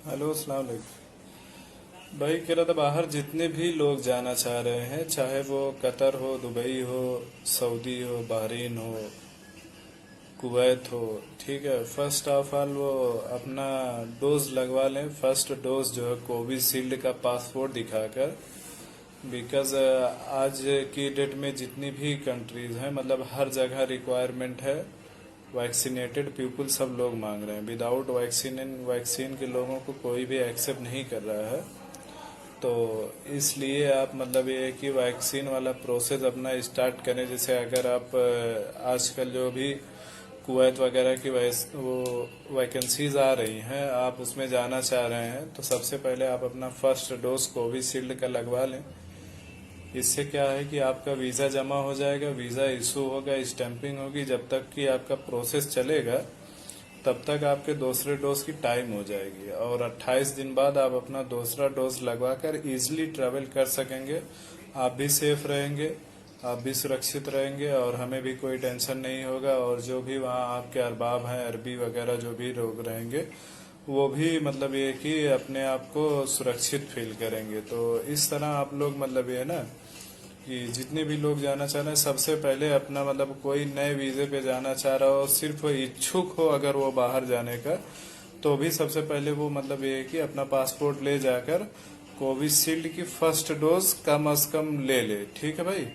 Hello, अस्सलाम वालेकुम। भाई कह रहा था, बाहर जितने भी लोग जाना चाह रहे हैं, चाहे वो कतर हो, दुबई हो, सऊदी हो, बहरीन हो, कुवैत हो, ठीक है, फर्स्ट ऑफ ऑल वो अपना डोज लगवा लें। फर्स्ट डोज जो है कोविशील्ड का पासपोर्ट दिखाकर। बिकॉज आज की डेट में जितनी भी कंट्रीज हैं, मतलब हर जगह रिक्वायरमेंट है। वैक्सीनेटेड पीपल सब लोग मांग रहे हैं। विदाउट वैक्सीन के लोगों को कोई भी एक्सेप्ट नहीं कर रहा है। तो इसलिए आप मतलब ये है कि वैक्सीन वाला प्रोसेस अपना स्टार्ट करें। जैसे अगर आप आजकल जो भी कुवैत वगैरह की वो वैकेंसीज आ रही हैं, आप उसमें जाना चाह रहे हैं, तो सबसे पहले आप अपना फर्स्ट डोज कोविशील्ड का लगवा लें। इससे क्या है कि आपका वीज़ा जमा हो जाएगा, वीज़ा इशू होगा, स्टैंपिंग होगी। जब तक कि आपका प्रोसेस चलेगा तब तक आपके दूसरे डोज की टाइम हो जाएगी, और 28 दिन बाद आप अपना दूसरा डोज लगवाकर इजीली ट्रैवल कर सकेंगे। आप भी सेफ रहेंगे, आप भी सुरक्षित रहेंगे, और हमें भी कोई टेंशन नहीं होगा। और जो भी वहाँ आपके अरबाब हैं, अरबी वगैरह जो भी लोग रहेंगे, वो भी मतलब ये कि अपने आप को सुरक्षित फील करेंगे। तो इस तरह आप लोग मतलब ये ना कि जितने भी लोग जाना चाह रहे हैं, सबसे पहले अपना मतलब कोई नए वीजे पे जाना चाह रहा हो, सिर्फ इच्छुक हो अगर वो बाहर जाने का, तो भी सबसे पहले वो मतलब ये है कि अपना पासपोर्ट ले जाकर कोविशील्ड की फर्स्ट डोज कम अज कम ले ले। ठीक है भाई।